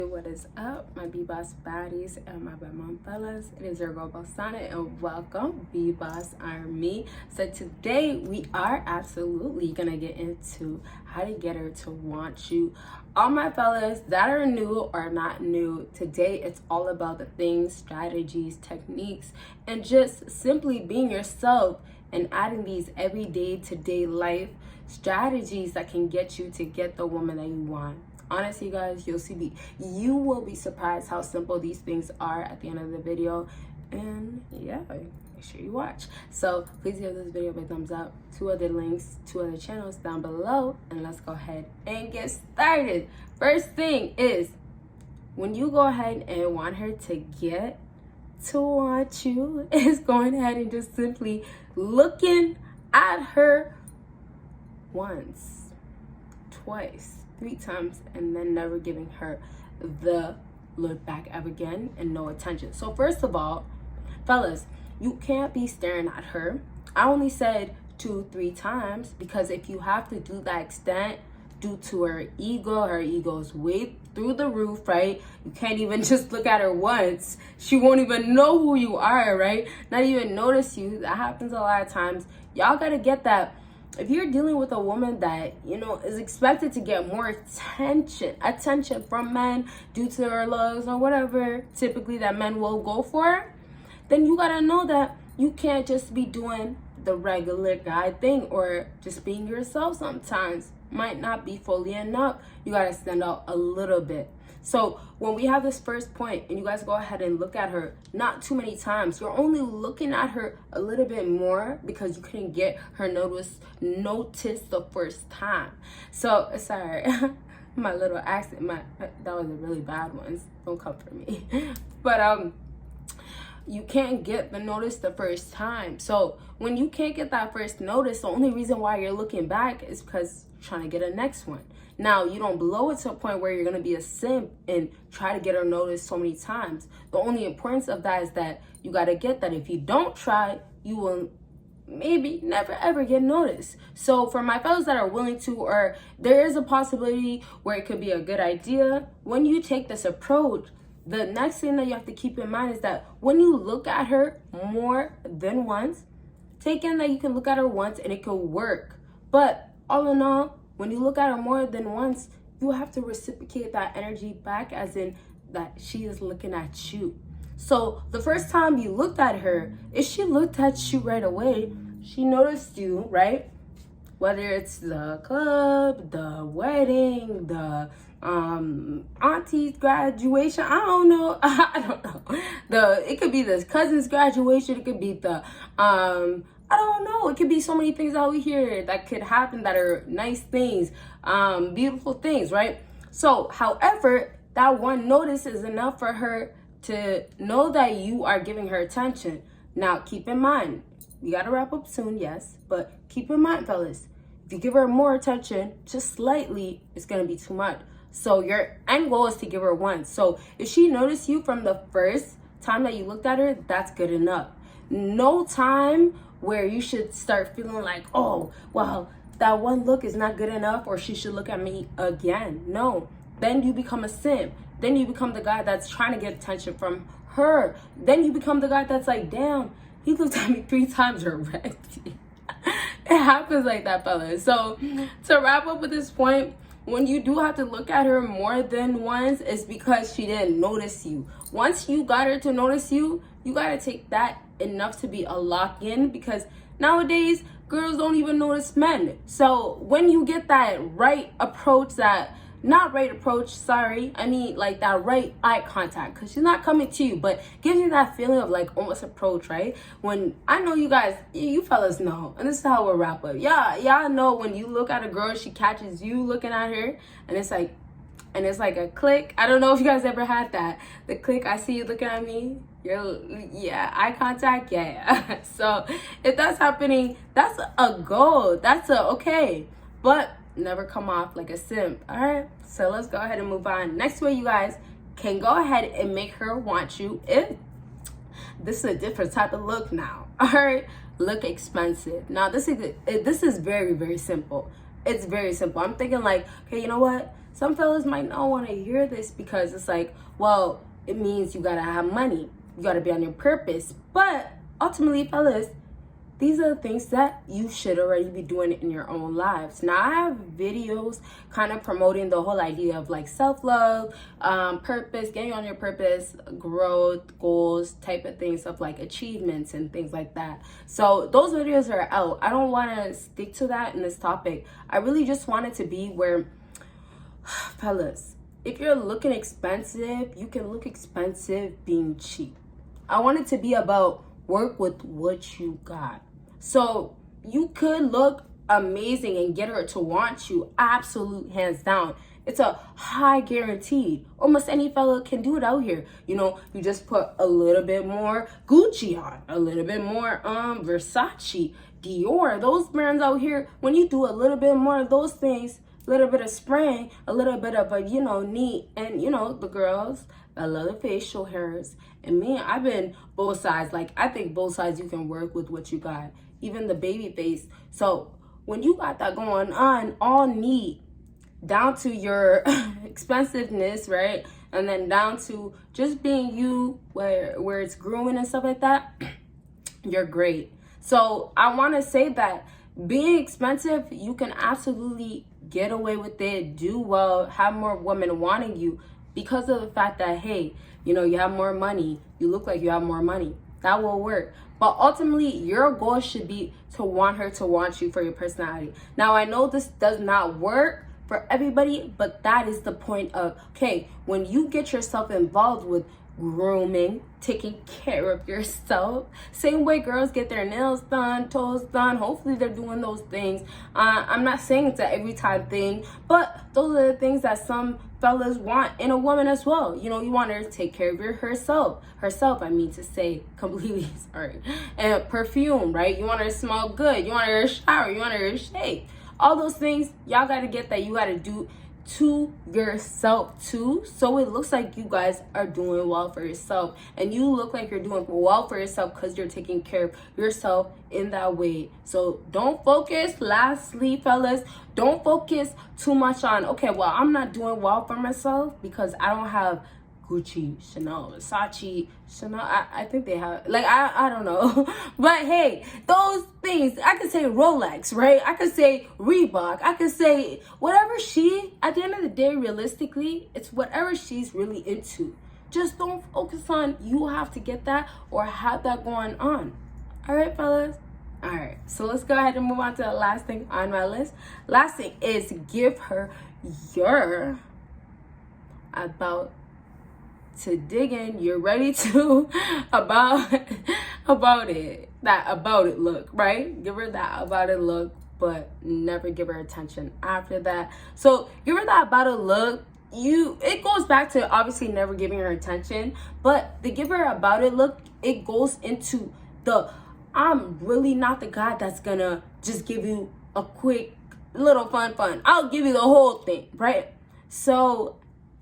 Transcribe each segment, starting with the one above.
What is up, my BBossBaddies and my bad mom fellas? It is your girl Bosana and welcome BBossArmy. So today we are absolutely gonna get into how to get her to want you. All my fellas that are new or not new, today it's all about the things, strategies, techniques, and just simply being yourself and adding these everyday to day life strategies that can get you to get the woman that you want. Honestly, guys, you will be surprised how simple these things are at the end of the video. And yeah, make sure you watch. So please give this video a thumbs up, 2 other links, 2 other channels down below, and let's go ahead and get started. First thing is, when you go ahead and want her to get to want you, is going ahead and just simply looking at her once, twice, 3 times, and then never giving her the look back ever again and no attention. So first of all, fellas, you can't be staring at her. I only said 2-3 times because if you have to do that extent due to her ego's way through the roof, right? You can't even just look at her once. She won't even know who you are, right? Not even notice you. That happens a lot of times. Y'all gotta get that. If you're dealing with a woman that, is expected to get more attention from men due to her looks or whatever, typically that men will go for, then you gotta know that you can't just be doing the regular guy thing or just being yourself sometimes. Might not be fully enough. You gotta stand out a little bit. So when we have this first point and you guys go ahead and look at her not too many times, you're only looking at her a little bit more because you couldn't get her notice the first time. So sorry, my little accent, that was a really bad one. Don't come for me. But you can't get the notice the first time. So when you can't get that first notice, the only reason why you're looking back is because you're trying to get a next one. Now, you don't blow it to a point where you're going to be a simp and try to get her noticed so many times. The only importance of that is that you got to get that. If you don't try, you will maybe never ever get noticed. So for my fellas that are willing to, or there is a possibility where it could be a good idea, when you take this approach, the next thing that you have to keep in mind is that when you look at her more than once, take in that you can look at her once and it could work. But all in all, when you look at her more than once, you have to reciprocate that energy back, as in that she is looking at you. So the first time you looked at her, if she looked at you right away, she noticed you, right? Whether it's the club, the wedding, the auntie's graduation, I don't know. It could be the cousin's graduation, it could be the I don't know. It could be so many things out here that could happen that are nice things, beautiful things, right? So, however, that one notice is enough for her to know that you are giving her attention. Now, keep in mind, we got to wrap up soon, yes, but keep in mind, fellas, if you give her more attention, just slightly, it's going to be too much. So, your end goal is to give her once. So, if she noticed you from the first time that you looked at her, that's good enough. No time where you should start feeling like, oh, well, that one look is not good enough or she should look at me again. No, then you become a simp. Then you become the guy that's trying to get attention from her. Then you become the guy that's like, damn, he looked at me 3 times already. It happens like that, fellas. So to wrap up with this point, when you do have to look at her more than once, it's because she didn't notice you. Once you got her to notice you, you got to take that enough to be a lock-in, because nowadays girls don't even notice men. So when you get that right approach, that right eye contact, because she's not coming to you, but gives you that feeling of like almost approach, right? When I know you guys, you fellas know, and this is how we'll wrap up. Y'all know when you look at a girl, she catches you looking at her, and it's like a click. I don't know if you guys ever had that. The click, I see you looking at me. Eye contact, yeah. So if that's happening, that's a goal. That's okay. But never come off like a simp. All right, so let's go ahead and move on. Next way you guys can go ahead and make her want you, if this is a different type of look now. All right, look expensive. Now this is very, very simple. It's very simple. I'm thinking like, okay, you know what, Some fellas might not want to hear this because it's like, well, it means you gotta have money, you gotta be on your purpose. But ultimately, fellas, these are the things that you should already be doing in your own lives. Now, I have videos kind of promoting the whole idea of like self-love, purpose, getting on your purpose, growth, goals, type of things, of like achievements and things like that. So those videos are out. I don't want to stick to that in this topic. I really just want it to be where, fellas, if you're looking expensive, you can look expensive being cheap. I want it to be about work with what you got. So you could look amazing and get her to want you, absolute hands down. It's a high guaranteed. Almost any fella can do it out here. You know, you just put a little bit more Gucci on, a little bit more Versace, Dior. Those brands out here, when you do a little bit more of those things, a little bit of spraying, a little bit of a, neat, and the girls, I love the facial hairs. And me, I've been both sides. Like, I think both sides you can work with what you got. Even the baby face. So when you got that going on, all neat, down to your expensiveness, right? And then down to just being you, where it's grooming and stuff like that, you're great. So I want to say that being expensive, you can absolutely get away with it, do well, have more women wanting you because of the fact that, hey, you have more money, you look like you have more money. That will work. But ultimately, your goal should be to want her to want you for your personality. Now, I know this does not work for everybody, but that is the point of, okay, when you get yourself involved with grooming, taking care of yourself, same way girls get their nails done, toes done, hopefully they're doing those things. I'm not saying it's an every time thing, but those are the things that some fellas want in a woman as well. You want her to take care of herself, I mean to say, completely, sorry. And perfume, right? You want her to smell good, you want her to shower, you want her to shave. All those things, y'all got to get that you got to do to yourself too, so it looks like you guys are doing well for yourself, and you look like you're doing well for yourself because you're taking care of yourself in that way. So don't focus, lastly, fellas, don't focus too much on, okay, well, I'm not doing well for myself because I don't have Gucci, Chanel, Versace, Chanel. I think they have, like, I don't know. But hey, those things, I could say Rolex, right? I could say Reebok. I could say whatever at the end of the day, realistically, it's whatever she's really into. Just don't focus on you have to get that or have that going on. All right, fellas? All right, so let's go ahead and move on to the last thing on my list. Last thing is give her your about to dig in, you're ready to about it look, right? Give her that about it look, but never give her attention after that. So give her that about it look. It goes back to obviously never giving her attention, but the give her about it look, it goes into the I'm really not the guy that's gonna just give you a quick little fun. I'll give you the whole thing, right? So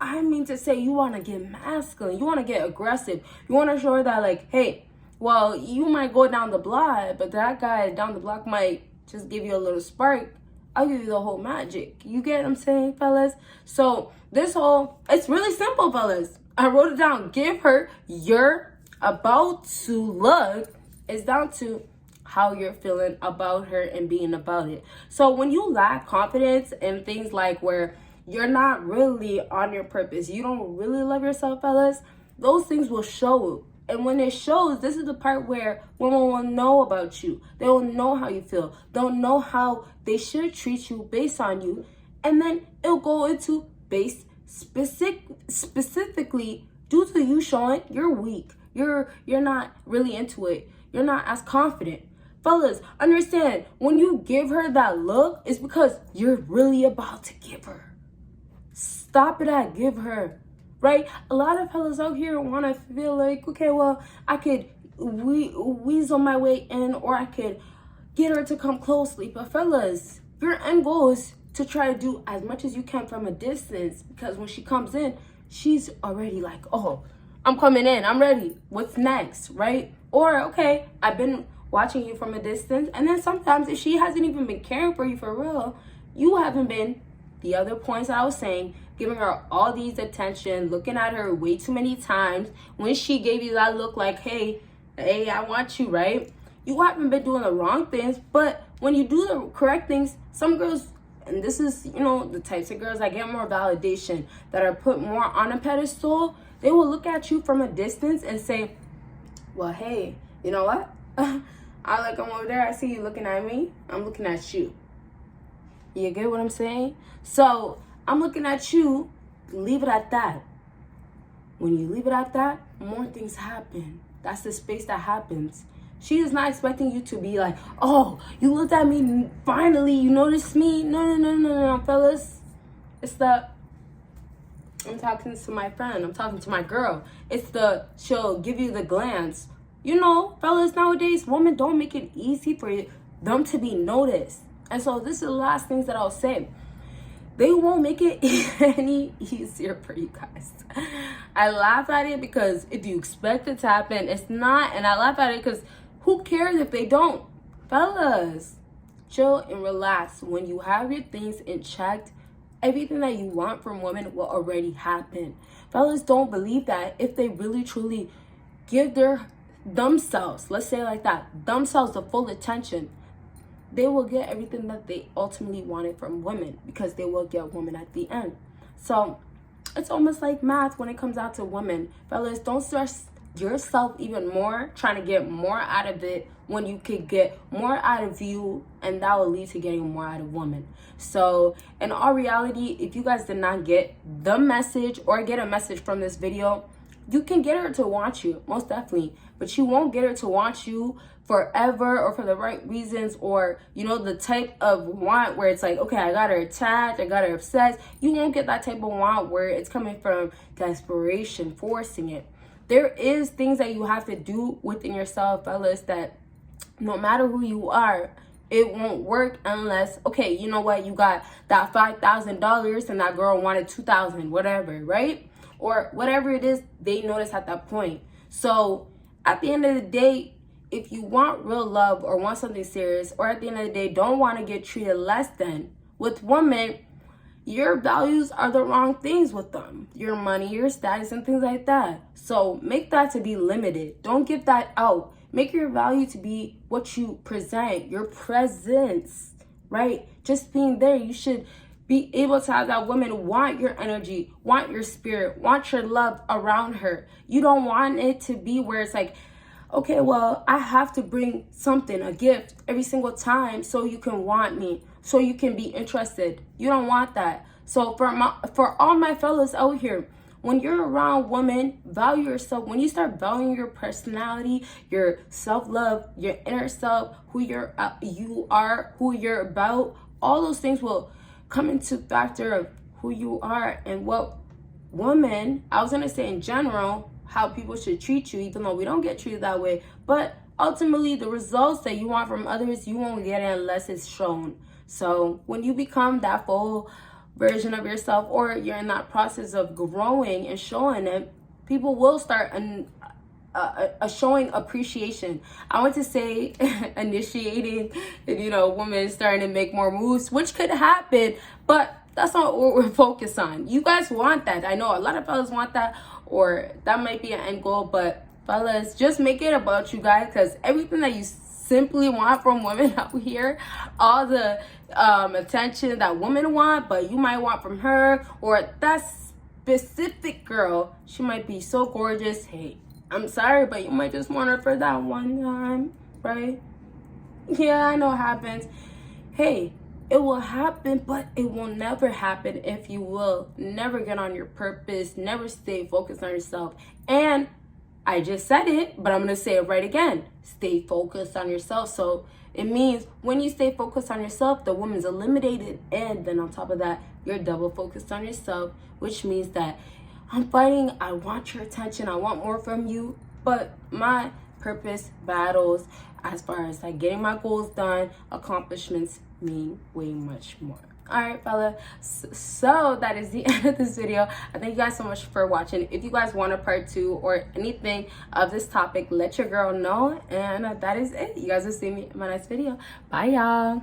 I mean to say, you want to get masculine, you want to get aggressive, you want to show her that, like, hey, well, you might go down the block, but that guy down the block might just give you a little spark. I'll give you the whole magic. You get what I'm saying, fellas? So it's really simple, fellas. I wrote it down. Give her your about to look is down to how you're feeling about her and being about it. So when you lack confidence and things like where you're not really on your purpose, you don't really love yourself, fellas, those things will show. And when it shows, this is the part where women will know about you. They will know how you feel. They'll know how they should treat you based on you. And then it'll go into base specifically due to you showing you're weak. You're not really into it. You're not as confident. Fellas, understand, when you give her that look, it's because you're really about to give her. Stop it at give her, right? A lot of fellas out here want to feel like, okay, well, I could weasel my way in, or I could get her to come closely. But fellas, your end goal is to try to do as much as you can from a distance, because when she comes in, she's already like, oh, I'm coming in, I'm ready. What's next, right? Or, okay, I've been watching you from a distance, and then sometimes if she hasn't even been caring for you for real, you haven't been the other points I was saying, giving her all these attention, looking at her way too many times, when she gave you that look like, hey, I want you, right? You haven't been doing the wrong things, but when you do the correct things, some girls, and this is, you know, the types of girls that get more validation, that are put more on a pedestal, they will look at you from a distance and say, well, hey, you know what? I like them over there. I see you looking at me. I'm looking at you. You get what I'm saying? So I'm looking at you. Leave it at that. When you leave it at that, more things happen. That's the space that happens. She is not expecting you to be like, oh, you looked at me, finally, you noticed me. No, fellas. It's the, I'm talking to my friend, I'm talking to my girl. It's the, she'll give you the glance. You know, fellas, nowadays, women don't make it easy for them to be noticed. And so this is the last things that I'll say. They won't make it any easier for you guys. I laugh at it because if you expect it to happen, it's not. And I laugh at it because who cares if they don't? Fellas, chill and relax. When you have your things in check, everything that you want from women will already happen. Fellas don't believe that if they really truly give themselves, let's say it like that, themselves the full attention, they will get everything that they ultimately wanted from women, because they will get women at the end. So it's almost like math when it comes out to women. Fellas, don't stress yourself even more trying to get more out of it when you could get more out of you, and that will lead to getting more out of women. So in all reality, if you guys did not get the message or get a message from this video, you can get her to want you, most definitely, but you won't get her to want you forever or for the right reasons, or, you know, the type of want where it's like, okay, I got her attached, I got her obsessed. You won't get that type of want where it's coming from desperation, forcing it. There is things that you have to do within yourself, fellas, that no matter who you are, it won't work unless, okay, you know what, you got that $5,000 and that girl wanted $2,000, whatever, right? Or whatever it is they notice at that point. So at the end of the day, if you want real love or want something serious, or at the end of the day don't want to get treated less than, with women, your values are the wrong things with them. Your money, your status, and things like that. So make that to be limited. Don't give that out. Make your value to be what you present, your presence, right? Just being there. You should be able to have that woman want your energy, want your spirit, want your love around her. You don't want it to be where it's like, okay, well, I have to bring something, a gift, every single time so you can want me, so you can be interested. You don't want that. So for all my fellas out here, when you're around women, value yourself. When you start valuing your personality, your self-love, your inner self, who you are, who you're about, all those things will come into factor of who you are and what women, I was going to say in general, how people should treat you, even though we don't get treated that way. But ultimately, the results that you want from others, you won't get it unless it's shown. So when you become that full version of yourself, or you're in that process of growing and showing it, people will start showing appreciation. I want to say initiating, you know, women starting to make more moves, which could happen, but that's not what we're focused on. You guys want that. I know a lot of fellas want that, or that might be an end goal, but fellas, just make it about you guys, because everything that you simply want from women out here, all the attention that women want, but you might want from her, or that specific girl, she might be so gorgeous. Hey, I'm sorry, but you might just want her for that one time, right? Yeah, I know it happens. Hey, it will happen, but it will never happen if you will never get on your purpose, never stay focused on yourself. And I just said it, but I'm going to say it right again. Stay focused on yourself. So it means when you stay focused on yourself, the woman's eliminated. And then on top of that, you're double focused on yourself, which means that I'm fighting. I want your attention. I want more from you. But my purpose battles, as far as like getting my goals done, accomplishments, mean way much more. All right, fella, so that is the end of this video. I thank you guys so much for watching. If you guys want a part 2 or anything of this topic, let your girl know. And that is it. You guys will see me in my next video. Bye, y'all.